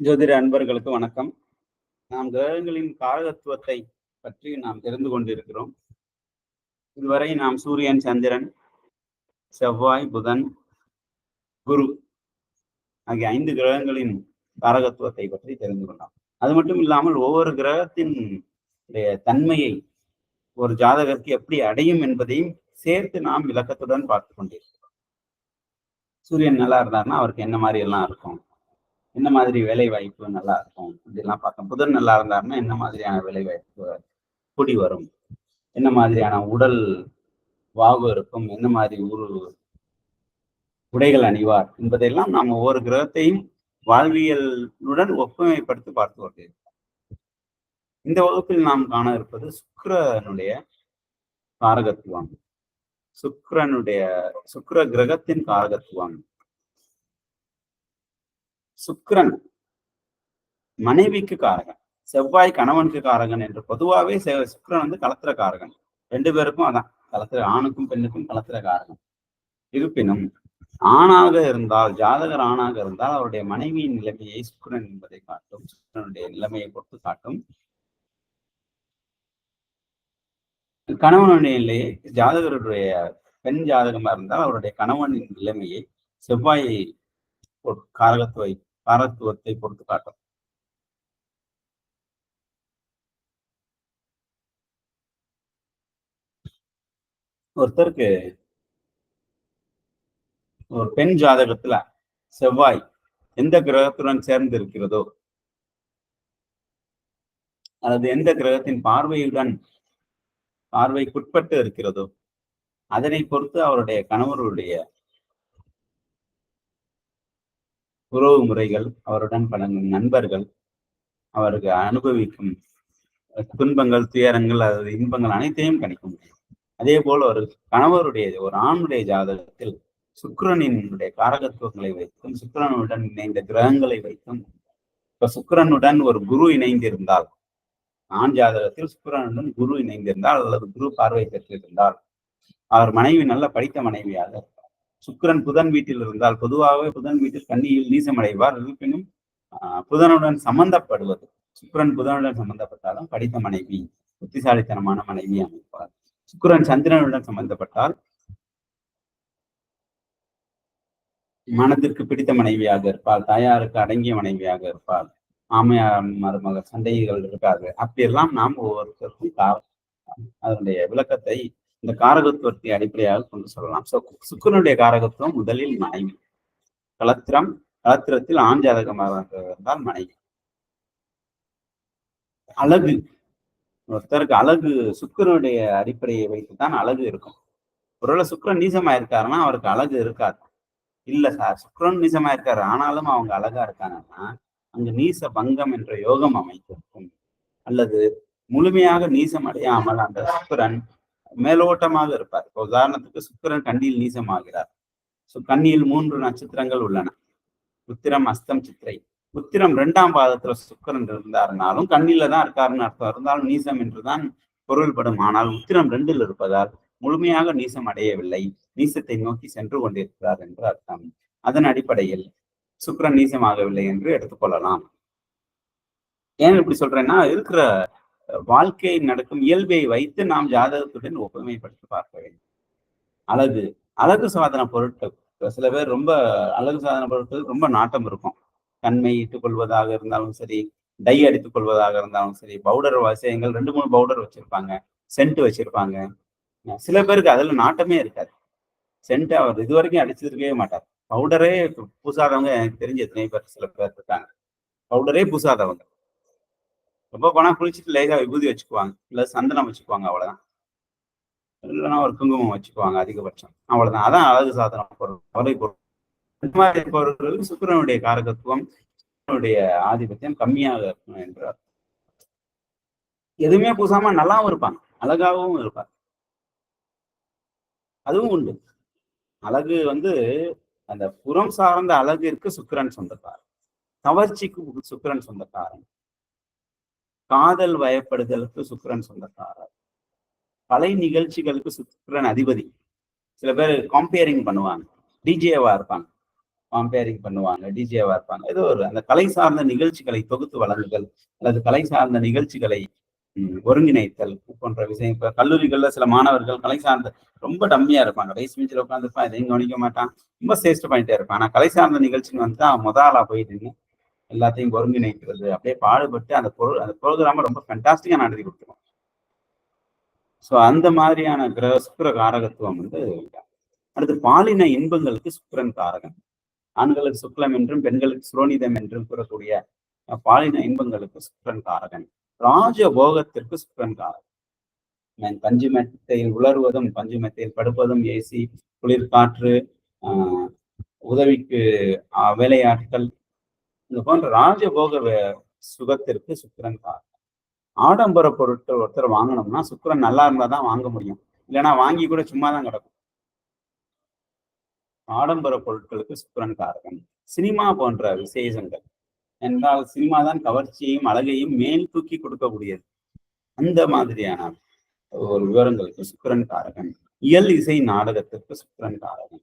ஜோதிட அன்பர்களுக்கு வணக்கம். நாம் கிரகங்களின் காரகத்துவத்தை பற்றி நாம் தெரிந்து கொண்டிருக்கிறோம். இதுவரை நாம் சூரியன், சந்திரன், செவ்வாய், புதன், குரு ஆகிய 5 கிரகங்களின் காரகத்துவத்தை பற்றி தெரிந்து கொண்டோம். அது மட்டும் இல்லாமல் ஒவ்வொரு கிரகத்தின் தன்மையை ஒரு ஜாதகருக்கு எப்படி அடையும் என்பதையும் சேர்த்து நாம் விளக்கத்துடன் பார்த்து கொண்டிருக்கிறோம். சூரியன் நல்லா இருந்தாருன்னா அவருக்கு என்ன மாதிரி எல்லாம் இருக்கும், என்ன மாதிரி வேலை வாய்ப்பு நல்லா இருக்கும், இப்படிலாம் பார்த்தோம். புதன் நல்லா இருந்தாருன்னா என்ன மாதிரியான வேலை வாய்ப்பு கூடி வரும், என்ன மாதிரியான உடல் வாகு இருக்கும், என்ன மாதிரி உடைகள் அணிவார் என்பதையெல்லாம் நாம் ஒவ்வொரு கிரகத்தையும் வாழ்வியலுடன் ஒப்புமைப்படுத்தி பார்த்து கொண்டிருக்கிறோம். இந்த வகுப்பில் நாம் காண இருப்பது சுக்கிரனுடைய காரகத்துவம், சுக்கிர கிரகத்தின் காரகத்துவம். சுக்கிரன் மனைவிக்கு காரகன், செவ்வாய் கணவனுக்கு காரகன் என்று பொதுவாகவே சுக்கிரன் வந்து கலத்திர காரகன். 2 பேருக்கும் அதான் கலத்திர, ஆணுக்கும் பெண்ணுக்கும் கலத்திர காரகன். இருப்பினும் ஆணாக இருந்தால், ஜாதகர் ஆணாக இருந்தால் அவருடைய மனைவியின் நிலைமையை சுக்கிரன் என்பதை காட்டும், சுக்கிரனுடைய நிலைமையை பொறுத்து காட்டும். கணவனுடைய நிலையை, ஜாதகருடைய பெண் ஜாதகமா இருந்தால் அவருடைய கணவனின் நிலைமையை செவ்வாயை காரகத்துவத்தை பொறுத்து காட்டும். ஒருத்தருக்கு ஒரு பெண் ஜாதகத்துல செவ்வாய் எந்த கிரகத்துடன் சேர்ந்து இருக்கிறதோ, அல்லது எந்த கிரகத்தின் பார்வைக்குட்பட்டு இருக்கிறதோ, அதனை பொறுத்து அவருடைய கணவருடைய உறவு முறைகள், அவருடன் பழகும் நண்பர்கள், அவருக்கு அனுபவிக்கும் துன்பங்கள், துயரங்கள், அல்லது இன்பங்கள் அனைத்தையும் கணிக்க முடியும். அதே போல ஒரு கணவருடைய, ஒரு ஆணுடைய ஜாதகத்தில் சுக்கிரனினுடைய காரகத்துவங்களை வைத்தும், சுக்கிரனுடன் இணைந்த கிரகங்களை வைத்தும், இப்ப சுக்கிரனுடன் ஒரு குரு இணைந்திருந்தால், ஆண் ஜாதகத்தில் சுக்கிரனுடன் குரு இணைந்திருந்தால் அல்லது குரு பார்வை பெற்றிருந்தால் அவர் மனைவி நல்ல படித்த மனைவியாக இருப்பார். சுக்கிரன் புதன் வீட்டில் இருந்தால், பொதுவாகவே புதன் வீட்டில் கன்னியில் நீசமடைவார். இருப்பினும் புதனுடன் சம்பந்தப்படுவது, சுக்கிரன் புதனுடன் சம்பந்தப்பட்டாலும் படித்த மனைவி, புத்திசாலித்தனமான மனைவி அமைப்பார். சுக்கிரன் சந்திரனுடன் சம்பந்தப்பட்டால் மனதிற்கு பிடித்த மனைவியாக இருப்பாள், தாயாருக்கு அடங்கிய மனைவியாக இருப்பாள், ஆமையார் மருமக சண்டைகள் இருக்காது. அப்படியெல்லாம் நாம் ஒவ்வொருத்தருக்கும் அதனுடைய விளக்கத்தை இந்த காரகத்துவத்தை அடிப்படையாக கொண்டு சொல்லலாம். சுக்கிரனுடைய காரகத்துவம் முதலில் மனைவி. களத்திரத்தில் ஆண் ஜாதகமாக இருந்தால் மனைவி. அழகு, ஒருத்தருக்கு அழகு சுக்கிரனுடைய அடிப்படையை வைத்துத்தான் அழகு இருக்கும். ஒருவேளை சுக்கிரன் நீசமா இருக்காருன்னா அவருக்கு அழகு இருக்காது. இல்ல சார், சுக்கிரன் நீசமா இருக்காரு ஆனாலும் அவங்க அழகா இருக்காங்கன்னா அங்கு நீச பங்கம் என்ற யோகம் அமைத்திருக்கும். அல்லது முழுமையாக நீசம் அடையாமல் அந்த சுக்கிரன் மேலோட்டமாக இருப்பார். உதாரணத்துக்கு சுக்கிரன் கண்ணியில் நீசமாகிறார். கண்ணியில் 3 நட்சத்திரங்கள் உள்ளன, உத்திரம், அஸ்தம், சித்திரை. உத்திரம் 2ஆம் பாதத்துல சுக்கிரன் இருந்தாருனாலும் கண்ணில தான் இருக்காருன்னு அர்த்தம். இருந்தாலும் நீசம் என்றுதான் பொருள்படும். ஆனால் உத்திரம் 2ல் இருப்பதால் முழுமையாக நீசம் அடையவில்லை, நீசத்தை நோக்கி சென்று கொண்டிருக்கிறார் என்று அர்த்தம். அதன் அடிப்படையில் சுக்கிரன் நீசமாகவில்லை என்று எடுத்துக்கொள்ளலாம். ஏன் இப்படி சொல்றேன்னா, இருக்கிற வாழ்க்கை நடக்கும் இயல்பை வைத்து நாம் ஜாதகத்துடன் ஒப்புமைப்படுத்தி பார்க்க வேண்டும். அழகு சாதன பொருட்கள், சில பேர் ரொம்ப அழகு சாதன பொருட்கள் ரொம்ப நாட்டம் இருக்கும். கண்மை இட்டுக் கொள்வதாக இருந்தாலும் சரி, டை அடித்துக் கொள்வதாக இருந்தாலும் சரி, பவுடர் விஷயங்கள் 2-3 பவுடர் வச்சிருப்பாங்க, சென்ட் வச்சிருப்பாங்க. சில பேருக்கு அதுல நாட்டமே இருக்காது. சென்ட் அவர் இதுவரைக்கும் அடிச்சிருக்கவே மாட்டார். பவுடரே பூசாதவங்க எனக்கு தெரிஞ்ச எத்தனை பேர், சில பேர் இருக்காங்க பவுடரே பூசாதவங்க. ரொம்ப போனா குளிச்சுட்டு லேசா விபூதி வச்சுக்குவாங்க, இல்ல சந்தனம் வச்சுக்குவாங்க, அவ்வளவுதான். இல்லைன்னா ஒரு குங்குமம் வச்சுக்குவாங்க அதிகபட்சம், அவ்வளவுதான். அதான் அழகு சாதன பொருள், அவரை பொருள். இந்த மாதிரி பொருட்களுக்கு சுக்கிரனுடைய காரகத்துவம், சுக்கிரனுடைய ஆதிபத்தியம் கம்மியாக இருக்கும் என்றார். எதுவுமே பூசாம நல்லாவும் இருப்பாங்க, அழகாகவும் இருப்பார், அதுவும் உண்டு. அழகு வந்து அந்த புறம் சார்ந்த அழகிற்கு சுக்கிரன் சொந்தக்காரன், கவர்ச்சிக்கு சுக்கிரன் சொந்தக்காரன், காதல் வயப்படுதலுக்கு சுக்கிரன் சொந்தக்காரர், கலை நிகழ்ச்சிகளுக்கு சுக்கிரன் அதிபதி. சில பேர் கம்பேரிங் பண்ணுவாங்க, டிஜேவா இருப்பாங்க, கம்பேரிங் பண்ணுவாங்க, டிஜேவா இருப்பாங்க. ஏதோ ஒரு அந்த கலை சார்ந்த நிகழ்ச்சிகளை தொகுத்து வழங்குதல் அல்லது கலை சார்ந்த நிகழ்ச்சிகளை ஒருங்கிணைத்தல் போன்ற விஷயம். இப்ப கல்லூரிகள்ல சில மாணவர்கள் கலை சார்ந்த ரொம்ப டம்மியா இருப்பாங்க. ரைஸ் பெஞ்சில் உட்காந்துருப்பான், எதையும் கவனிக்க மாட்டான், ரொம்ப சேஷ்ட பண்ணிட்டே இருப்பான். ஆனா கலை சார்ந்த நிகழ்ச்சின்னு வந்துட்டு அவன் ஆளா போயிட்டு எல்லாத்தையும் ஒருங்கிணைக்கிறது, அப்படியே பாடுபட்டு அந்த ப்ரோக்ராம ரொம்ப ஃபேண்டாஸ்டிக்கா நடத்தி கொடுத்துருவோம். ஸோ அந்த மாதிரியான சுக்கிர காரகத்துவம் அடுத்து பாலின இன்பங்களுக்கு சுக்கிரன் காரகன். ஆண்களுக்கு சுக்லம் என்றும் பெண்களுக்கு சுரோனிதம் என்றும் கூறக்கூடிய பாலின இன்பங்களுக்கு சுக்கிரன் காரகன். ராஜபோகத்திற்கு சுக்கிரன் காரகன். பஞ்சுமெத்தையில் உலர்வதும் பஞ்சுமெத்தையில் படுப்பதும், ஏசி, குளிர்காற்று, உதவிக்கு வேலையாட்கள், இது போன்ற ராஜபோக சுகத்திற்கு சுக்கிரன் காரகன். ஆடம்பர பொருட்கள் ஒருத்தர் வாங்கணும்னா சுக்கிரன் நல்லா இருந்தா தான் வாங்க முடியும், இல்லைன்னா வாங்கி கூட சும்மா தான் கிடக்கும். ஆடம்பர பொருட்களுக்கு சுக்கிரன் காரகன். சினிமா போன்ற விசேஷங்கள் என்றால் சினிமா தான் கவர்ச்சியையும் அழகையும் மேல் தூக்கி கொடுக்கக்கூடியது. அந்த மாதிரியான ஒரு விவரங்களுக்கு சுக்கிரன் காரகன். இயல் இசை நாடகத்திற்கு சுக்கிரன் காரகன்.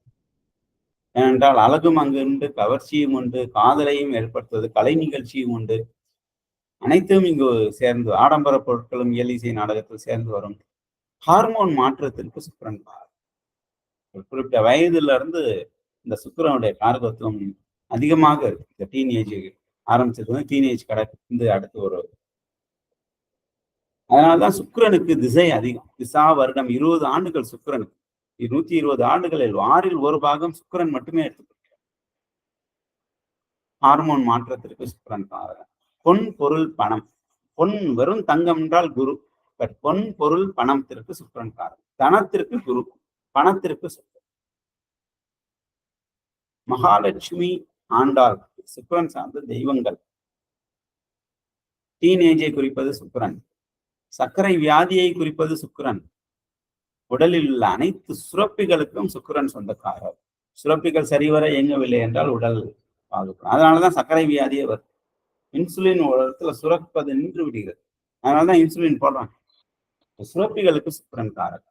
ஏனென்றால் அழகும் அங்கு உண்டு, கவர்ச்சியும் உண்டு, காதலையும் ஏற்படுத்துவது, கலை நிகழ்ச்சியும் உண்டு. அனைத்தும் இங்கு சேர்ந்து ஆடம்பர பொருட்களும் இயல் இசை நாடகத்தில் சேர்ந்து வரும். ஹார்மோன் மாற்றத்திற்கு சுக்கிரன் காரகன். ஒரு குறிப்பிட்ட வயதுல இருந்து இந்த சுக்கிரனுடைய காரகத்துவம் அதிகமாக இருக்கு. இந்த டீனேஜ் ஆரம்பிச்சது டீனேஜ் கடந்து அடுத்து ஒரு, அதனாலதான் சுக்கிரனுக்கு திசை அதிகம். திசா வருடம் 20 ஆண்டுகள் சுக்கிரனுக்கு. 120 ஆண்டுகளில் 6ல் 1 பாகம் சுக்கிரன் மட்டுமே எடுத்துக்கொள்கிறார். ஹார்மோன் மாற்றத்திற்கு சுக்கிரன் காரகன். பொன் பொருள் பணம். பொன் வெறும் தங்கம் என்றால் குரு, பட் பொன் பொருள் பணத்திற்கு சுக்கிரன் காரகன். தனத்திற்கு குரு, பணத்திற்கு சுக்கிரன். மகாலட்சுமி ஆண்டாள் சுக்கிரன் சார்ந்த தெய்வங்கள். டீனேஜை குறிப்பது சுக்கிரன். சர்க்கரை வியாதியை குறிப்பது சுக்கிரன். உடலில் உள்ள அனைத்து சுரப்பிகளுக்கும் சுக்கிரன் சொந்தக்காரர். சுரப்பிகள் சரிவர இயங்கவில்லை என்றால் உடல் பாதிக்கும். அதனாலதான் சர்க்கரை வியாதியே வருது. இன்சுலின் ஒரு இடத்துல சுரப்பது நின்று விடுகிறது, அதனாலதான் இன்சுலின் போடுறாங்க. சுரப்பிகளுக்கு சுக்கிரன் காரகன்.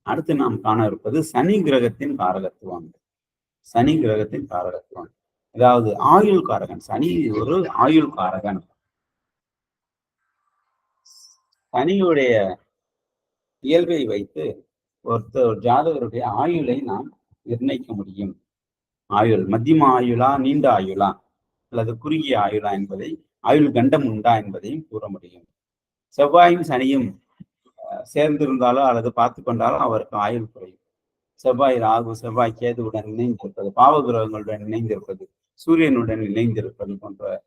அடுத்து நாம் காண இருப்பது சனி கிரகத்தின் காரகத்துவம். சனி கிரகத்தின் காரகத்துவம் அதாவது ஆயுள் காரகன். சனி ஒரு ஆயுள் காரகன். சனியுடைய இயல்பை வைத்து ஒருத்தர் ஜாதகருடைய ஆயுளை நாம் நிர்ணயிக்க முடியும். ஆயுள் மத்தியம ஆயுளா, நீண்ட ஆயுளா, அல்லது குறுகிய ஆயுளா என்பதை, ஆயுள் கண்டம் உண்டா என்பதையும் கூற முடியும். செவ்வாயும் சனியும் சேர்ந்திருந்தாலோ அல்லது பார்த்து கொண்டாலோ அவருக்கு ஆயுள் குறையும். செவ்வாய் ராகு, செவ்வாய் கேதுவுடன் இணைந்திருப்பது, பாவகிரகங்களுடன் இணைந்திருப்பது, சூரியனுடன் இணைந்திருப்பது போன்ற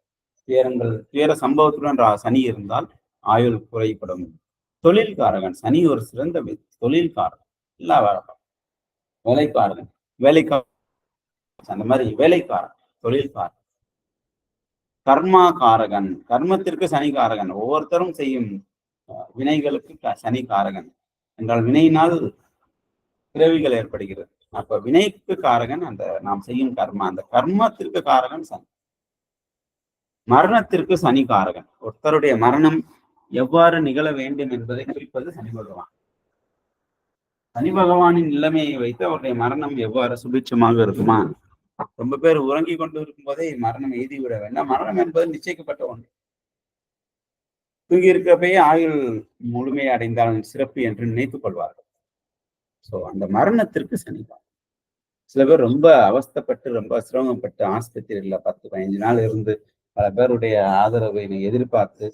துயர சம்பவத்துடன் சனி இருந்தால் ஆயுள் குறைப்படும். தொழில்காரகன். சனி ஒரு சிறந்த தொழில்காரகன். எல்லா வேலைக்காரகன், அந்த மாதிரி வேலைக்காரன், தொழில்காரன். கர்மா காரகன். கர்மத்திற்கு சனி காரகன். ஒவ்வொருத்தரும் செய்யும் வினைகளுக்கு சனி காரகன் என்றால் வினையினால் பிறவிகள் ஏற்படுகிறது. அப்ப வினைக்கு காரகன் அந்த நாம் செய்யும் கர்மா. அந்த கர்மத்திற்கு காரகன் சனி. மரணத்திற்கு சனி காரகன். ஒருத்தருடைய மரணம் எவ்வாறு நிகழ வேண்டும் என்பதை குறிப்பது சனி பகவான். சனி பகவானின் நிலைமையை வைத்து அவருடைய மரணம் எவ்வாறு சுபிட்சமாக இருக்குமா? ரொம்ப பேர் உறங்கி கொண்டு இருக்கும் போதே மரணம் எய்தி விட வேண்டாம். மரணம் என்பது நிச்சயிக்கப்பட்ட ஒன்று. தூங்கி இருக்கப்பயே ஆயுள் முழுமையை அடைந்தால் சிறப்பு என்று நினைத்துக் கொள்வார்கள். சோ அந்த மரணத்திற்கு சனிதான். சில பேர் ரொம்ப அவஸ்தப்பட்டு ரொம்ப சிரமப்பட்டு ஆஸ்பத்திரியில 10-15 நாள் இருந்து பல பேருடைய ஆதரவை எதிர்பார்த்து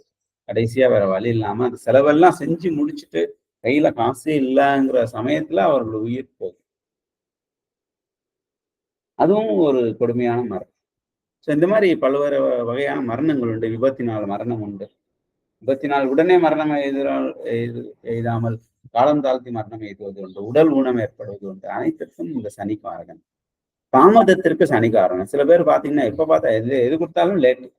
கடைசியா வேற வழி இல்லாம அந்த செலவெல்லாம் செஞ்சு முடிச்சுட்டு கையில காசே இல்லைங்கிற சமயத்துல அவர்கள் உயிர் போகும். அதுவும் ஒரு கொடுமையான மரணம். ஸோ இந்த மாதிரி பல்வேறு வகையான மரணங்கள் உண்டு. விபத்தினால் மரணம் உண்டு. விபத்தினால் உடனே மரணம் எய்தாமல் காலம் தாழ்த்தி மரணம் எய்துவது உண்டு. உடல் ஊனம் ஏற்படுவது உண்டு. அனைத்திற்கும் இந்த சனி காரகன். தாமதத்திற்கு சனி காரகன். சில பேர் பாத்தீங்கன்னா எப்ப பார்த்தா எது கொடுத்தாலும் லேட்டு.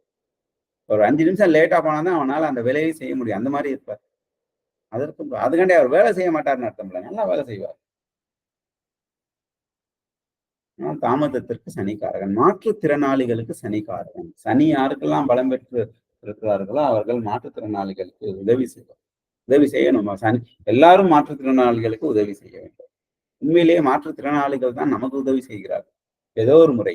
ஒரு 5 நிமிஷம் லேட்டா போனாதான் அவனால அந்த வேலையை செய்ய முடியும். அந்த மாதிரி இருப்பார். அதற்கும் அதுக்காண்டி அவர் வேலை செய்ய மாட்டார்னு அர்த்தம் இல்லை, நல்லா வேலை செய்வார். தாமதத்திற்கு சனிக்காரகன். மாற்றுத்திறனாளிகளுக்கு சனிக்காரகன். சனி யாருக்கெல்லாம் பலம் பெற்று இருக்கிறார்களோ அவர்கள் மாற்றுத்திறனாளிகளுக்கு உதவி செய்யணும். சனி எல்லாரும் மாற்றுத்திறனாளிகளுக்கு உதவி செய்ய வேண்டும். உண்மையிலேயே மாற்றுத்திறனாளிகள் தான் நமக்கு உதவி செய்கிறார்கள். ஏதோ ஒரு முறை.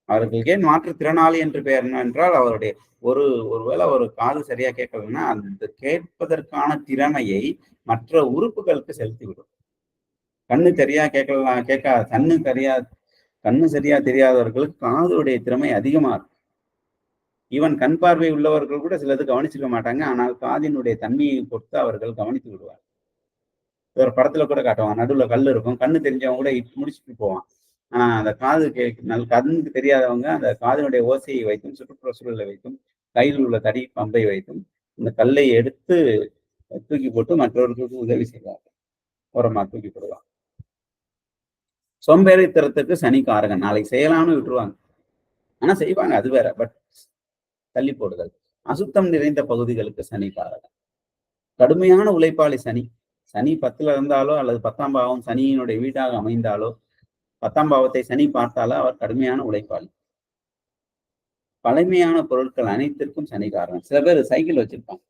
அவர்களுக்கு ஏன் மாற்றுத்திறனாளி என்று பெயர் என்னவென்றால், அவருடைய ஒருவேளை ஒரு காது சரியா கேட்கலன்னா, அந்த கேட்பதற்கான திறமையை மற்ற உறுப்புகளுக்கு செலுத்திவிடும். கண்ணு சரியா கேட்கலாம் கண்ணு சரியா தெரியாதவர்களுக்கு காதுடைய திறமை அதிகமா இருக்கும். ஈவன் கண் பார்வை உள்ளவர்கள் கூட சிலது கவனிச்சிருக்க மாட்டாங்க. ஆனால் காதினுடைய தன்மையை பொறுத்து அவர்கள் கவனித்து விடுவார். ஒரு படத்துல கூட காட்டுவாங்க. நடுவுல கல் இருக்கும். கண்ணு தெரிஞ்சவன் கூட முடிச்சுட்டு போவான். ஆனா அந்த கண்ணுக்கு தெரியாதவங்க அந்த காதினுடைய ஓசையை வைத்தும், சுற்றுப்புற சூழலை வைத்தும், கையில் உள்ள தடி பம்பை வைத்தும் இந்த கல்லை எடுத்து தூக்கி போட்டு மற்றவர்களுக்கு உதவி செய்வார்கள். ஓரமா தூக்கி போடுவாங்க. சோம்பேறித்தனத்துக்கு சனி காரகன். நாளைக்கு செய்யலாம்னு விட்டுருவாங்க. ஆனா செய்வாங்க, அது வேற. பட் தள்ளி போடுதல். அசுத்தம் நிறைந்த பகுதிகளுக்கு சனி காரகன். கடுமையான உழைப்பாளி சனி. சனி 10ல இருந்தாலோ அல்லது 10ஆம் பாவம் சனியினுடைய வீட்டாக அமைந்தாலோ 10ஆம் பாவத்தை சனி பார்த்தாலோ அவர் கடுமையான உழைப்பாளி. பழமையான பொருட்கள் அனைத்திற்கும் சனி காரணம். சில பேர் சைக்கிள் வச்சிருப்பாங்க.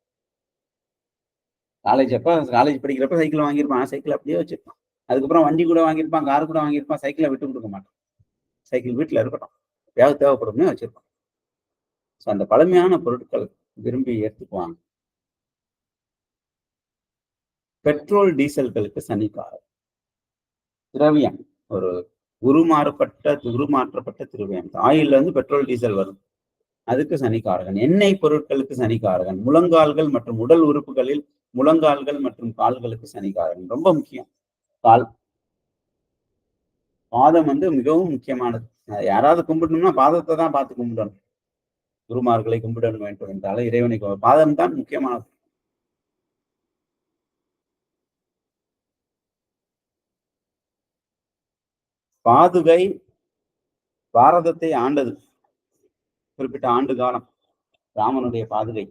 காலேஜ் படிக்கிறப்ப சைக்கிள் வாங்கியிருப்பான். சைக்கிள் அப்படியே வச்சிருப்பான். அதுக்கப்புறம் வண்டி கூட வாங்கியிருப்பான், கார் கூட வாங்கியிருப்பான். சைக்கிளை விட்டு கொடுக்க மாட்டான். சைக்கிள் வீட்டுல இருக்கட்டும், எப்பயாவது தேவைப்படும்னு வச்சிருப்பான். ஸோ அந்த பழமையான பொருட்கள் விரும்பி ஏற்றுக்குவாங்க. பெட்ரோல் டீசல்களுக்கு சனி காரகம். திரவியம் ஒரு உருமாற்றப்பட்ட திரவியம். ஆயில்ல இருந்து பெட்ரோல் டீசல் வரும். அதுக்கு சனிக்காரகன். எண்ணெய் பொருட்களுக்கு சனிக்காரகன். முழங்கால்கள் மற்றும் உடல் உறுப்புகளில் முழங்கால்கள் மற்றும் கால்களுக்கு சனிக்காரகன். ரொம்ப முக்கியம். பாதம் மிகவும் முக்கியமானது. யாராவது கும்பிடணும்னா பாதத்தை தான் பார்த்து கும்பிடணும். குருமார்களை கும்பிடணும் வேண்டும் என்றாலும் இறைவனை பாதம் தான் முக்கியமானது. பாதுகை பாரதத்தை ஆண்டது. குறிப்பிட்ட ஆண்டு காலம் ராமனுடைய பாதுகை.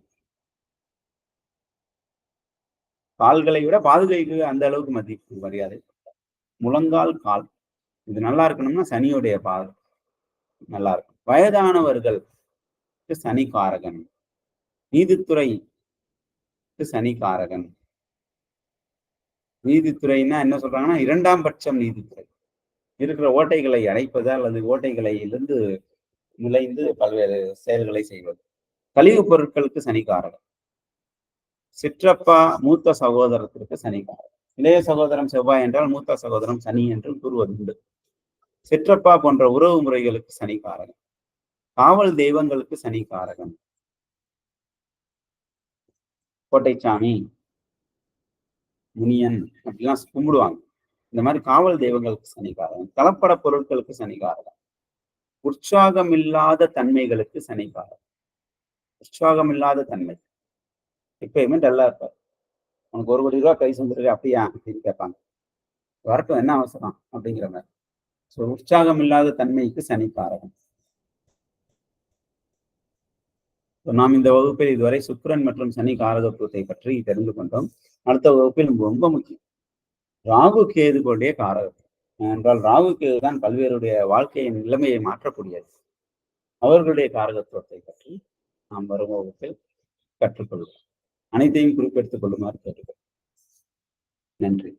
கால்களை விட பாதுகைக்கு அந்த அளவுக்கு மதிப்பு மரியாதை. முழங்கால் கால் இது நல்லா இருக்கணும்னா சனியுடைய பாதம் நல்லா இருக்கும். வயதானவர்கள் சனி காரகன். நீதித்துறை சனி காரகன். நீதித்துறைன்னா என்ன சொல்றாங்கன்னா 2ஆம் பட்சம் நீதித்துறை. இருக்கிற ஓட்டைகளை அடைப்பது அல்லது ஓட்டைகளிலிருந்து நுழைந்து பல்வேறு செயல்களை செய்வது. கழிவுப் பொருட்களுக்கு சனிக்காரகன். சிற்றப்பா மூத்த சகோதரத்திற்கு சனிக்காரகன். இளைய சகோதரம் செவ்வாய் என்றால் மூத்த சகோதரம் சனி என்று கூறுவதுண்டு. சிற்றப்பா போன்ற உறவு முறைகளுக்கு சனிக்காரகன். காவல் தெய்வங்களுக்கு சனிக்காரகன். கோட்டைச்சாமி, முனியன் அப்படிலாம் கும்பிடுவாங்க. இந்த மாதிரி காவல் தெய்வங்களுக்கு சனிக்காரகன். கலப்பட பொருட்களுக்கு சனிக்காரகன். உற்சாகம் இல்லாத தன்மைகளுக்கு சனிக்காரகன். உற்சாகம் இல்லாத தன்மை. எப்பயுமே டல்லா இருப்பார். உனக்கு 1 கோடி ரூபாய் கை வந்துருக்கு அப்படியா அப்படின்னு கேட்பாங்க. வரட்டும், என்ன அவசரம் அப்படிங்கிற மாதிரி. ஸோ உற்சாகம் இல்லாத தன்மைக்கு சனிக்காரகன். நாம் இந்த வகுப்பில் இதுவரை சுக்கிரன் மற்றும் சனி காரகத்துவத்தை பற்றி தெரிந்து கொண்டோம். அடுத்த வகுப்பில் ரொம்ப முக்கியம் ராகு கேதுகளுடைய காரகத்துவம். என்றால் ராகு கேது தான் பல்வேறுடைய வாழ்க்கையின் நிலைமையை மாற்றக்கூடியது. அவர்களுடைய காரகத்துவத்தை பற்றி நாம் வரும் வகுப்பில் கற்றுக்கொள்வோம். அனைத்தையும் குறிப்பெடுத்துக் கொள்ளுமாறு கேட்டுக்கொள்கிறேன். நன்றி.